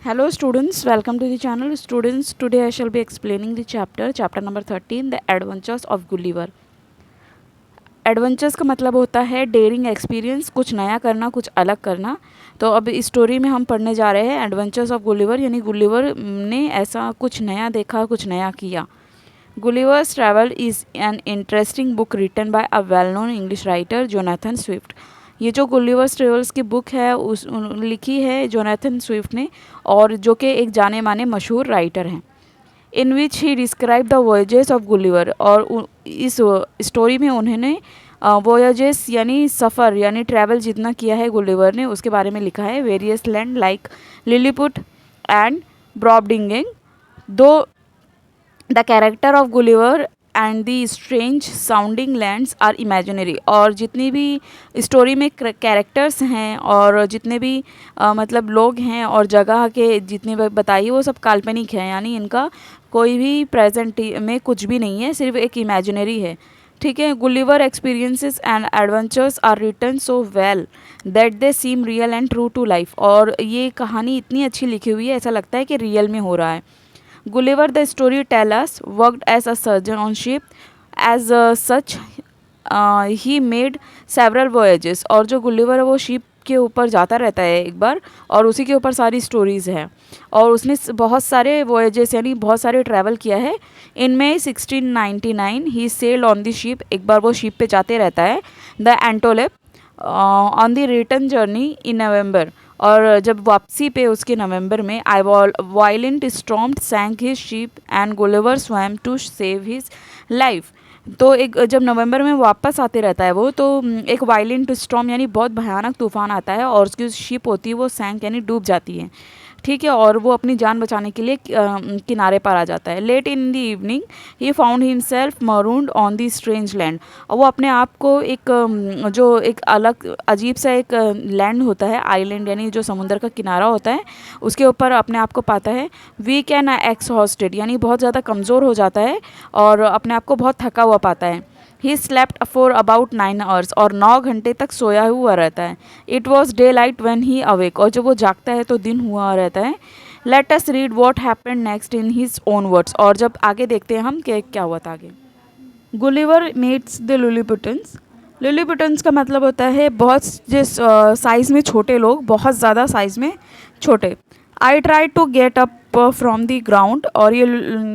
Hello students, welcome to the channel. Students, today I shall be explaining the chapter number 13, The Adventures of Gulliver. Adventures का मतलब होता है dairying experience, कुछ नया करना, कुछ अलग करना। तो अब इस स्टोरी में हम पढ़ने जा रहे हैं एडवेंचर्स ऑफ गुलिवर, यानी गुलिवर ने ऐसा कुछ नया देखा, कुछ नया किया। Gulliver's travel is an interesting book written by a well known English writer Jonathan Swift. ये जो गुलिवर्स ट्रेवल्स की बुक है लिखी है जोनाथन स्विफ्ट ने, और जो कि एक जाने माने मशहूर राइटर हैं। In which he describe the voyages of Gulliver, और इस स्टोरी में उन्होंने वॉयजेस यानी सफ़र यानी ट्रैवल जितना किया है गुलिवर ने उसके बारे में लिखा है। Various land like Lilliput and Brobdingnag, do the character of Gulliver and the strange sounding lands are imaginary. और जितनी भी स्टोरी में कैरेक्टर्स हैं और जितने भी मतलब लोग हैं और जगह के जितने बताइए वो सब काल्पनिक हैं, यानी इनका कोई भी प्रेजेंट में कुछ भी नहीं है, सिर्फ एक इमेजिनरी है। ठीक है। Gulliver experiences and adventures are written so well that they seem real and true to life. और ये कहानी इतनी अच्छी लिखी हुई है, ऐसा लगता है कि रियल में हो रहा है। Gulliver, the storytellers, worked as a surgeon on ship. As such, he made several voyages. और जो गुलिवर है वो शिप के ऊपर जाता रहता है एक बार, और उसी के ऊपर सारी स्टोरीज़ हैं, और उसने बहुत सारे वॉयजेस यानी बहुत सारे ट्रैवल किया है। इनमें 1699 he sailed on the ship, एक बार वो शिप पे जाते रहता है, the Antelope, on the return journey in November. और जब वापसी पे उसके नवंबर में आई violent storm sank his ship and Gulliver swam to save his life. तो एक जब नवंबर में वापस आते रहता है वो, तो एक वायलेंट स्टॉर्म यानी बहुत भयानक तूफान आता है और उसकी शिप होती है वो सैंक यानी डूब जाती है। ठीक है। और वो अपनी जान बचाने के लिए किनारे पर आ जाता है। Late in the evening he found himself marooned on the strange land. और वो अपने आप को एक जो एक अलग अजीब सा एक लैंड होता है, आइलैंड यानी जो समुद्र का किनारा होता है, उसके ऊपर अपने आप को पाता है। वीक एंड एक्सहॉस्टेड यानी बहुत ज़्यादा कमज़ोर हो जाता है और अपने आप को बहुत थका हुआ पाता है। He slept for about 9 hours, और 9 घंटे तक सोया हुआ रहता है। It was day light when he awake, और जब वो जागता है तो दिन हुआ रहता है। Let us read what happened next in his own words, और जब आगे देखते हैं हम कि क्या हुआ था आगे। Gulliver meets the Lilliputians. Lilliputians का मतलब होता है बहुत जिस साइज़ में छोटे लोग, बहुत ज़्यादा साइज़ में छोटे। I try to get up from the ground, और ये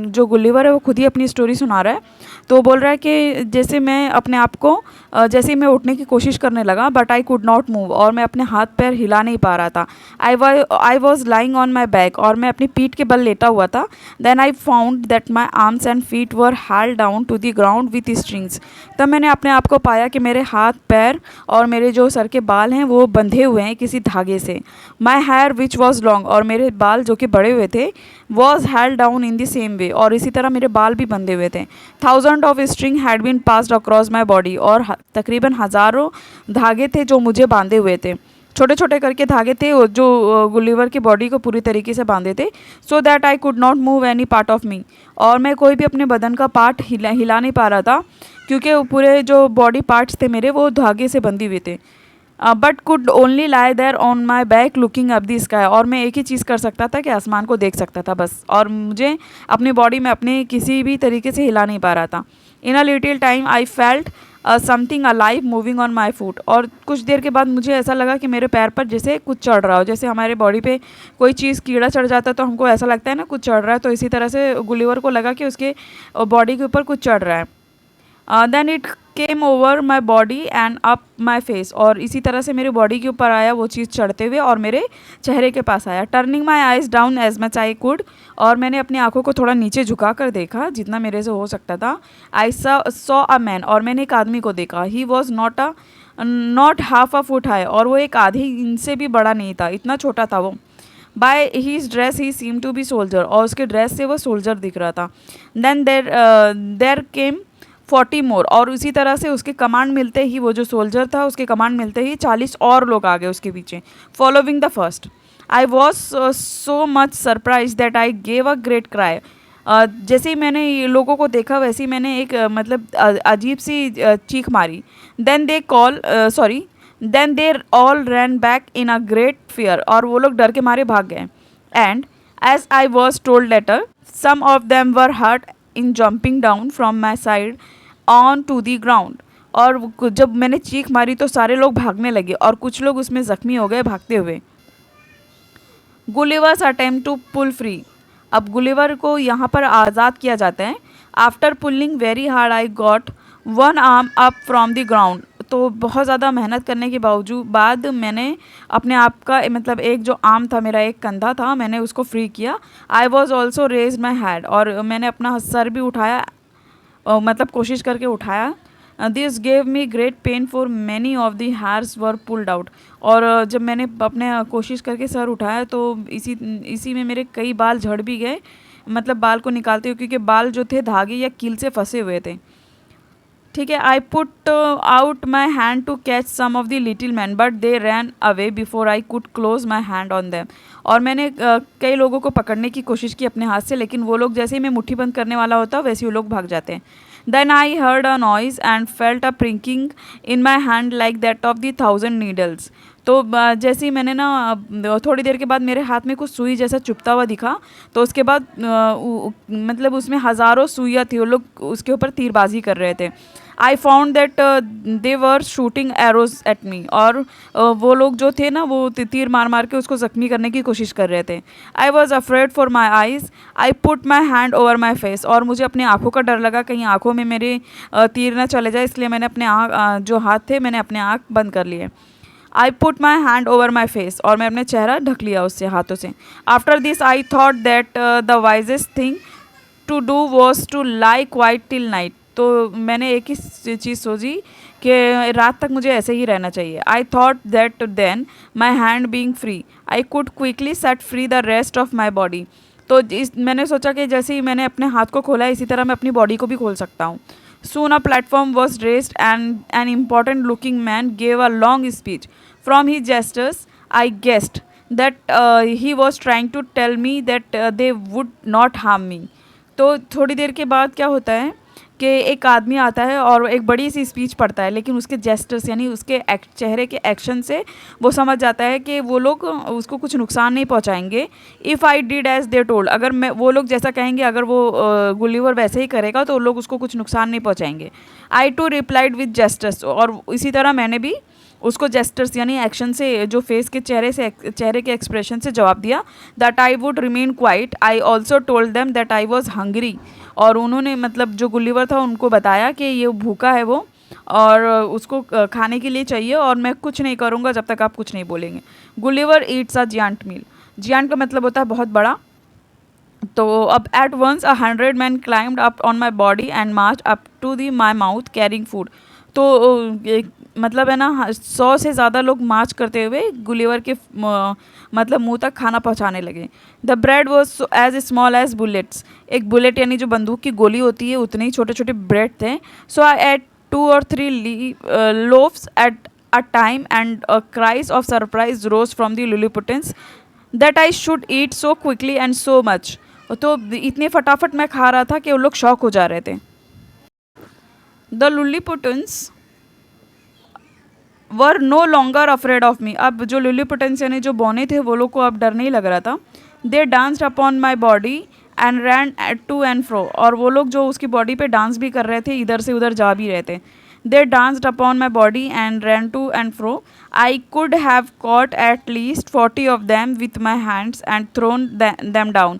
जो गुलिवर है वो खुद ही अपनी स्टोरी सुना रहा है। तो बोल रहा है कि जैसे मैं अपने आप को जैसे मैं उठने की कोशिश करने लगा, but I could not move, और मैं अपने हाथ पैर हिला नहीं पा रहा था। I was lying on my back, और मैं अपनी पीठ के बल लेटा हुआ था। Then I found that my arms and feet were held down to the ground with strings. तब मैंने अपने आप को पाया कि मेरे हाथ पैर और मेरे जो सर के बाल हैं वो बंधे हुए हैं किसी धागे से। My hair which was long, और मेरे बाल जो कि बड़े हुए थे, was held down in the same way, और इसी तरह मेरे बाल भी बंधे हुए थे। Thousand of string had been passed across my body, और तकरीबन हज़ारों धागे थे जो मुझे बांधे हुए थे। छोटे छोटे करके धागे थे जो गुलिवर की बॉडी को पूरी तरीके से बांधे थे। So that I could not move any part of me, और मैं कोई भी अपने बदन का पार्ट हिला नहीं पा रहा था, क्योंकि पूरे जो बॉडी पार्ट्स थे मेरे वो धागे से बंधे हुए थे। But could only lie there on my back looking up the sky, और मैं एक ही चीज़ कर सकता था कि आसमान को देख सकता था बस, और मुझे अपनी बॉडी में अपने किसी भी तरीके से हिला नहीं पा रहा था। In a little time I felt something alive moving on my foot, और कुछ देर के बाद मुझे ऐसा लगा कि मेरे पैर पर जैसे कुछ चढ़ रहा हो। जैसे हमारे बॉडी पे कोई चीज़ कीड़ा चढ़ जाता है तो हमको ऐसा लगता है ना कुछ चढ़ रहा है, तो इसी तरह से गुलिवर को लगा कि उसके बॉडी के ऊपर कुछ चढ़ रहा है। Then it came over my body and up my face, और इसी तरह से मेरे बॉडी के ऊपर आया वो चीज़ चढ़ते हुए और मेरे चेहरे के पास आया। Turning my eyes down as much I could, और मैंने अपनी आंखों को थोड़ा नीचे झुका कर देखा जितना मेरे से हो सकता था। आई सॉ अ मैन, और मैंने एक आदमी को देखा। He was not half a foot high, और वो एक आधे इंच से भी बड़ा नहीं था, इतना छोटा था वो। By his dress he seem to be soldier, और उसके ड्रेस से वो सोल्जर दिख रहा था। देन देर केम 40 मोर, और उसी तरह से उसके कमांड मिलते ही वो जो सोल्जर था उसके कमांड मिलते ही 40 और लोग आ गए उसके पीछे। Following the first I was so much surprise that I gave a great cry. जैसे ही मैंने ये लोगों को देखा वैसे ही मैंने एक मतलब अजीब सी चीख मारी। Then they all ran back in a great fear, और वो लोग डर के मारे भाग गए। And as I was told later, some of them were hurt in jumping down from my side on to the ground. और जब मैंने चीख मारी तो सारे लोग भागने लगे और कुछ लोग उसमें ज़ख्मी हो गए भागते हुए. Gulliver's attempt to pull free. अब गुलिवर को यहाँ पर आज़ाद किया जाता है. After pulling very hard I got one arm up from the ground. तो बहुत ज़्यादा मेहनत करने के बावजूद बाद मैंने अपने आप का मतलब एक जो आर्म था, मेरा एक कंधा था, मैंने उसको फ्री किया. I was also raise my head. और मैंने अपना सर भी उठाया, मतलब कोशिश करके उठाया. This gave me great pen for many of the hairs were pulled out. और जब मैंने अपने कोशिश करके सर उठाया तो इसी में मेरे कई बाल झड़ भी गए, मतलब बाल को निकालते हुए, क्योंकि बाल जो थे धागे या कील से फंसे हुए थे. ठीक है. I put out my hand to catch some of the little man but they ran away before I could close my hand on them. और मैंने कई लोगों को पकड़ने की कोशिश की अपने हाथ से, लेकिन वो लोग जैसे ही मैं मुट्ठी बंद करने वाला होता वैसे ही वो लोग भाग जाते हैं. Then I heard a noise and felt a pricking in my hand like that of the 1000 needles. तो जैसे ही मैंने ना थोड़ी देर के बाद मेरे हाथ में कुछ सुई जैसा चुभता हुआ दिखा, तो उसके बाद मतलब उसमें हज़ारों सुइयाँ थी, वो लोग उसके ऊपर तीरबाजी कर रहे थे. आई found that they were shooting arrows at me. और वो लोग जो थे ना वो तीर मार मार के उसको ज़ख्मी करने की कोशिश कर रहे थे. I was afraid for my eyes. I put my hand over my face. और मुझे अपनी आँखों का डर लगा, कहीं आँखों में मेरे तीर ना चले जाए, इसलिए मैंने अपने जो हाथ थे मैंने अपने आँख बंद कर लिए. I put my hand over my face. और मैं अपने चेहरा ढक लिया उससे, हाथों से. After this I thought that the wisest thing to do was to lie quiet till night. तो मैंने एक ही चीज़ सोची कि रात तक मुझे ऐसे ही रहना चाहिए. I thought that then my hand being free I could quickly set free the rest of my body. तो मैंने सोचा कि जैसे ही मैंने अपने हाथ को खोला इसी तरह मैं अपनी बॉडी को भी खोल सकता हूँ. Soon a platform was raised and an important looking man gave a long speech. From his gestures, I guessed that he was trying to tell me that they would not harm me. तो थोड़ी देर के बाद क्या होता है कि एक आदमी आता है और एक बड़ी सी स्पीच पढ़ता है, लेकिन उसके जेस्टर्स यानी उसके चेहरे के एक्शन से वो समझ जाता है कि वो लोग उसको कुछ नुकसान नहीं पहुंचाएंगे. If I did as they told. अगर मैं वो लोग जैसा कहेंगे, अगर वो गुलिवर वैसे ही करेगा तो लोग उसको कुछ नुकसान नहीं पहुंचाएंगे. आई टू रिप्लाइड विद जेस्टर्स. और इसी तरह मैंने भी उसको जेस्टर्स यानी एक्शन से, जो फेस के चेहरे के एक्सप्रेशन से जवाब दिया. That I would remain quite. I also told them that I was hungry. और उन्होंने मतलब जो गुलिवर था उनको बताया कि ये भूखा है वो, और उसको खाने के लिए चाहिए, और मैं कुछ नहीं करूँगा जब तक आप कुछ नहीं बोलेंगे. Gulliver eats a giant meal. Giant का मतलब होता है बहुत बड़ा. तो अब at once 100 man climbed up on my body and march up to the my mouth carrying food. तो मतलब है ना 100 से ज़्यादा लोग मार्च करते हुए गुलिवर के मतलब मुंह तक खाना पहुंचाने लगे. The bread was as small as bullets. एक बुलेट यानी जो बंदूक की गोली होती है उतने ही छोटे छोटे ब्रेड थे. सो आई eight 2 or 3 loaves at a time and cries of surprise rose from the Lilliputians that I should eat so quickly and so much. तो इतने फटाफट मैं खा रहा था कि वो लोग शौक हो जा रहे थे. The Lilliputians were no longer afraid of me. अब जो लुलिपुटन्स यानी जो बौने थे वो लोग को अब डर नहीं लग रहा था. They danced upon my body and ran to and fro. और वो लोग जो उसकी बॉडी पे डांस भी कर रहे थे, इधर से उधर जा भी रहे थे. They danced upon my body and ran to and fro. I could have caught at least 40 of them with my hands and thrown them down.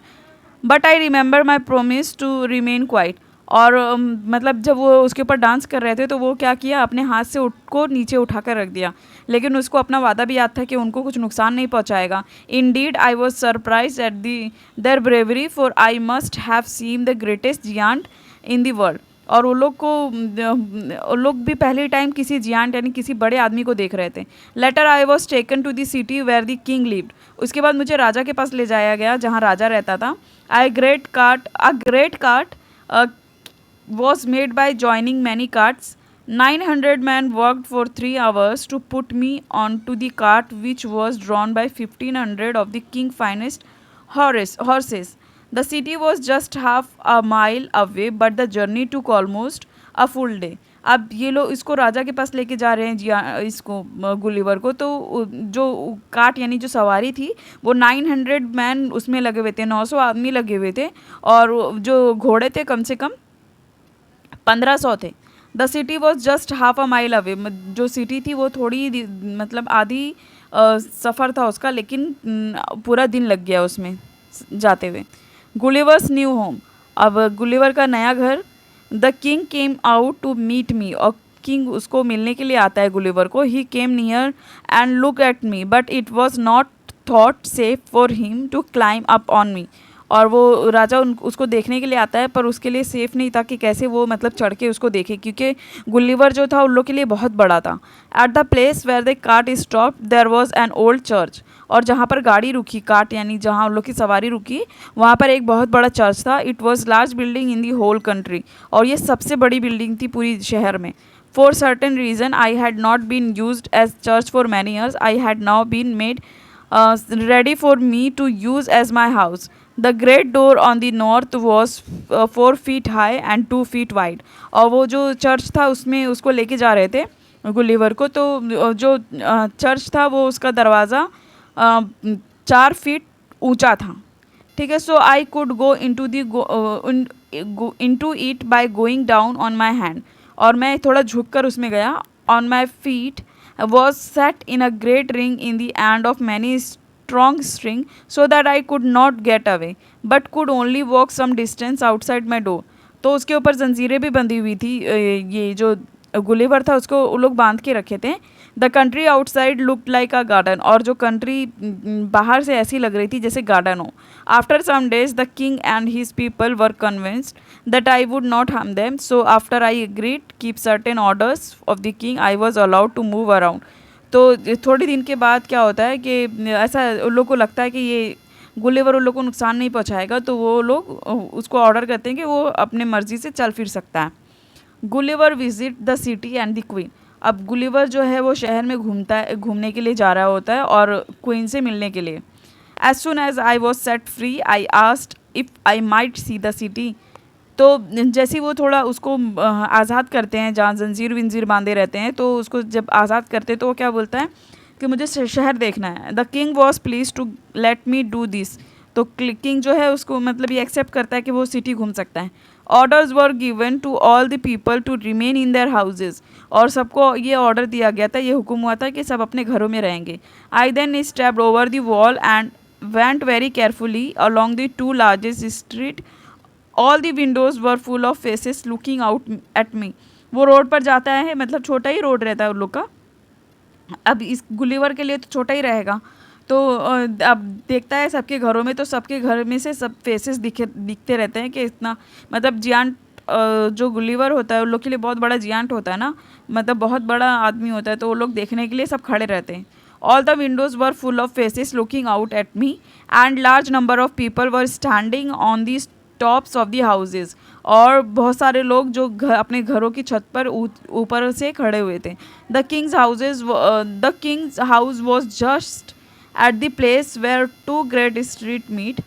But I remember my promise to remain quiet. और मतलब जब वो उसके ऊपर dance कर रहे थे तो वो क्या किया, अपने हाथ से उसको नीचे उठा कर रख दिया, लेकिन उसको अपना वादा भी याद था कि उनको कुछ नुकसान नहीं पहुंचाएगा. Indeed I was surprise eight there bravery for I must have seen the greatest giant in the world. और वो लोग भी पहले टाइम किसी जियांट यानी किसी बड़े आदमी को देख रहे थे. Later I was taken to the city where the king lived. उसके बाद मुझे राजा के पास ले जाया गया जहाँ राजा रहता था. A great cart was made by joining many carts. 900 men worked for 3 hours to put me onto the cart, which was drawn by 1500 of the king's finest horses. The city was just half a mile away, but the journey took almost a full day. अब ये लोग इसको राजा के पास लेके जा रहे हैं जिया इसको गुलिवर को। तो जो काट यानी जो सवारी थी वो 900 मैन उसमें लगे हुए थे, 900 आदमी लगे हुए थे, और जो घोड़े थे कम से कम 1500 थे। The city was just half a mile away, जो सिटी थी वो थोड़ी मतलब आधी सफ़र था उसका, लेकिन पूरा दिन लग गया उसमें जाते हुए। गुलिवर्स न्यू होम, अब गुलिवर का नया घर। The king came out to meet me, और किंग उसको मिलने के लिए आता है गुलिवर को। He came near and look at me but it was not thought safe for him to climb up on me, और वो राजा उसको देखने के लिए आता है, पर उसके लिए सेफ़ नहीं था कि कैसे वो मतलब चढ़ के उसको देखे, क्योंकि गुलिवर जो था उन लोग के लिए बहुत बड़ा था। At the place where the cart stop there was an old church, और जहाँ पर गाड़ी रुकी, कार्ट यानी जहाँ उन लोग की सवारी रुकी, वहाँ पर एक बहुत बड़ा चर्च था। It was large building in the whole country, और ये सबसे बड़ी बिल्डिंग थी पूरी शहर में। For certain reason I had not been used as church for many years, I had now been made ready for me to use as my house. The great door on the north was 4 feet high and 2 feet wide. और वो जो church था उसमें उसको लेके जा रहे थे गुलिवर को, तो जो चर्च था वो उसका दरवाज़ा 4 फीट ऊंचा था। ठीक है, so I could go into it by going down on my hand, और मैं थोड़ा झुक कर उसमें गया। On my feet was set in a great ring in the end of many strong string, so that I could not get away but could only walk some distance outside my door. तो उसके ऊपर जंजीरें भी बंधी हुई थी, ये जो गुलिवर था उसको वो लोग बांध के रखे थे। The country outside looked like a garden, और जो कंट्री बाहर से ऐसी लग रही थी जैसे गार्डन हो। After some days the king and his people were convinced that I would not harm them, so after I agreed keep certain orders of the king I was allowed to move around. तो थोड़े दिन के बाद क्या होता है कि ऐसा उन लोग को लगता है कि ये गुलिवर उन लोग को नुकसान नहीं पहुंचाएगा, तो वो लोग उसको ऑर्डर करते हैं कि वो अपने मर्जी से चल फिर सकता है। Gulliver visit the city and the queen, अब गुलिवर जो है वो शहर में घूमने के लिए जा रहा होता है और क्वीन से मिलने के लिए। As soon as I was set free I asked if I might see the city, तो जैसे ही वो थोड़ा उसको आज़ाद करते हैं, जहाँ जंजीर विंजीर बांधे रहते हैं, तो उसको जब आज़ाद करते हैं तो वो क्या बोलता है कि मुझे शहर देखना है। The king was please to let me do this, तो किंग जो है उसको मतलब ये एक्सेप्ट करता है कि वो सिटी घूम सकता है। Orders were given to all the people to remain in their houses, और सबको ये ऑर्डर दिया गया था, ये हुक्म हुआ था कि सब अपने घरों में रहेंगे। I then stepped over the wall and went very carefully along the 2 largest street, all the windows were full of faces looking out at me. वो रोड पर जाता है, मतलब छोटा ही रोड रहता है उन लोग का, अब इस गुलिवर के लिए तो छोटा ही रहेगा, तो अब देखता है सबके घरों में, तो सबके घर में से सब फेसेस दिखते रहते हैं कि इतना मतलब जियांट जो गुलिवर होता है उन लोग के लिए बहुत बड़ा जियांट होता है ना, मतलब बहुत बड़ा आदमी होता है, तो वो लोग देखने के लिए सब खड़े रहते हैं। All the windows were full of faces looking out at me and large number of people were standing on the tops of the houses, और बहुत सारे लोग जो अपने घरों की छत पर ऊपर से खड़े हुए थे। The king's house was just at the place where 2 great street meet,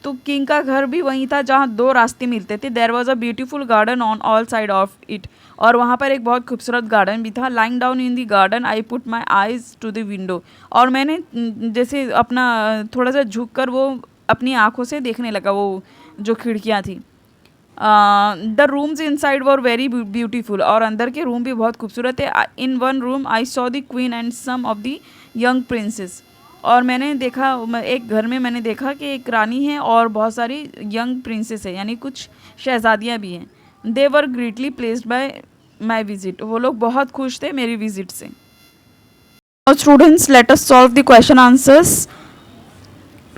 तो किंग का घर भी वहीं था जहाँ 2 रास्ते मिलते थे। There was a beautiful garden on all side of it, और वहाँ पर एक बहुत खूबसूरत गार्डन भी था। Lying down in the garden I put my eyes to the window, और मैंने जैसे अपना थोड़ा सा झुक कर वो अपनी आँखों से देखने लगा वो जो खिड़कियाँ थी। The rooms inside were very beautiful, और अंदर के रूम भी बहुत खूबसूरत है। In one room I saw the queen and some of the young princes, और मैंने देखा एक घर में मैंने देखा कि एक रानी है और बहुत सारी यंग प्रिंसेस है, यानी कुछ शहजादियाँ भी हैं। They were greatly pleased by my visit, वो लोग बहुत खुश थे मेरी विजिट से। Students let us solve the question answers.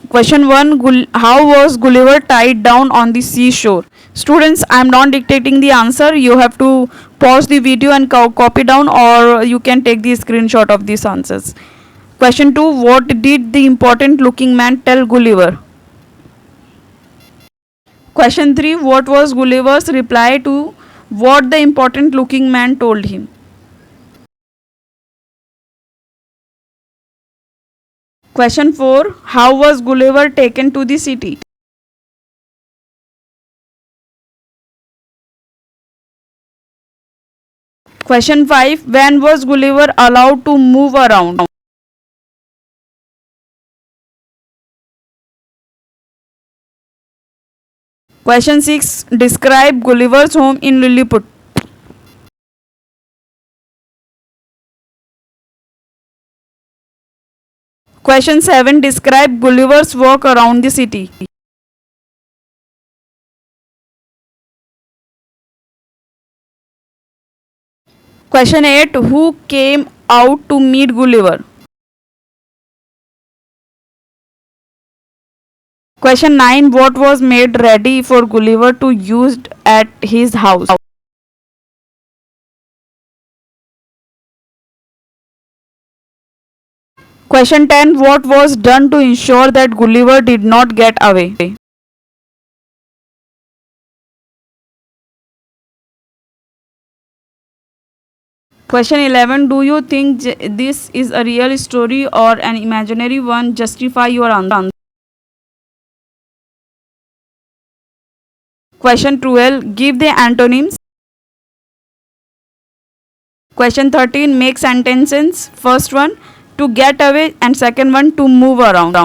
Question 1, how was Gulliver tied down on the seashore? Students, I am not dictating the answer. You have to pause the video and copy down, or you can take the screenshot of these answers. Question 2, what did the important looking man tell Gulliver? Question 3, what was Gulliver's reply to what the important looking man told him? Question 4, how was Gulliver taken to the city? Question 5. When was Gulliver allowed to move around? Question 6. Describe Gulliver's home in Lilliput. Question 7. Describe Gulliver's walk around the city. Question 8. Who came out to meet Gulliver? Question 9. What was made ready for Gulliver to use at his house? Question 10. What was done to ensure that Gulliver did not get away? Question 11. Do you think this is a real story or an imaginary one? Justify your answer. Question 12. Give the antonyms. Question 13. Make sentences. First one, to get away, and second one, to move around.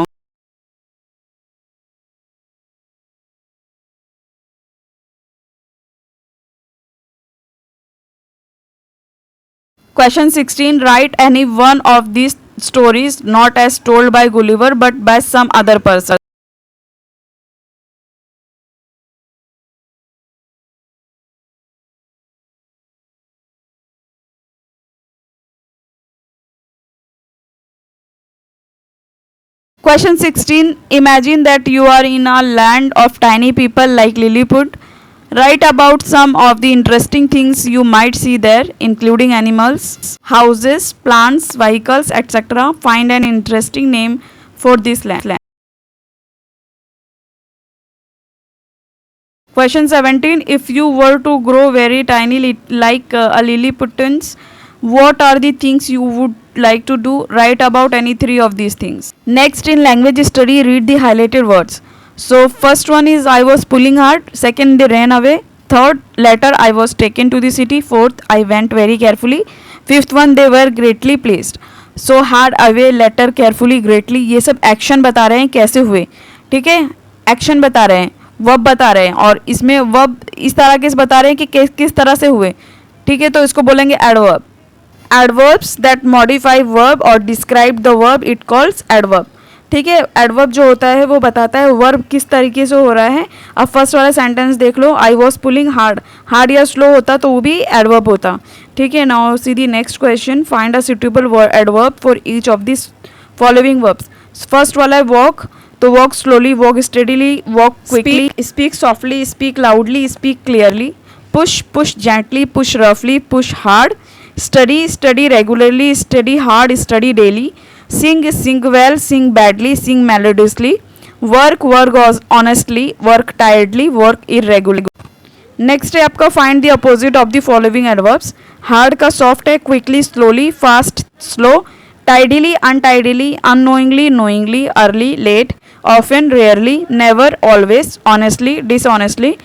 Question 16. Write any one of these stories not as told by Gulliver but by some other person. Question 16. Imagine that you are in a land of tiny people like Lilliput. Write about some of the interesting things you might see there, including animals, houses, plants, vehicles, etc. Find an interesting name for this land. Question 17. If you were to grow very tiny like a Lilliputians, what are the things you would like to do? Write about any three of these things. Next, in language study, read the highlighted words. So first one is I was pulling hard. Second, they ran away. Third, later I was taken to the city. Fourth, I went very carefully. Fifth one, they were greatly pleased. So hard, away, later, carefully, greatly, ये सब action बता रहे हैं कैसे हुए. ठीक है, action बता रहे हैं, वर्ब बता रहे हैं, और इसमें वर्ब इस तरह के बता रहे हैं कि किस तरह से हुए. ठीक है, तो इसको बोलेंगे adverb. Adverbs that modify verb और describe the verb it calls adverb. ठीक है, एडवर्ब जो होता है वो बताता है वर्ब किस तरीके से हो रहा है. अब फर्स्ट वाला सेंटेंस देख लो, I was pulling hard. Hard या स्लो होता तो वो भी एडवर्ब होता. ठीक है, now see the next question. Find a suitable adverb for each of this following verbs. First वाला है वॉक, तो walk slowly, walk steadily, walk quickly, speak softly, speak loudly, speak clearly. Push, push gently, push रफली, push hard. Study, study regularly, study hard, study daily. Sing, sing well, sing badly, sing melodiously. Work, work honestly, work tiredly, work irregularly. Next है आपका find the opposite of the following adverbs. Hard का soft है, quickly slowly, fast slow, tidily untidily, unknowingly knowingly, early late, often rarely, never always, honestly dishonestly.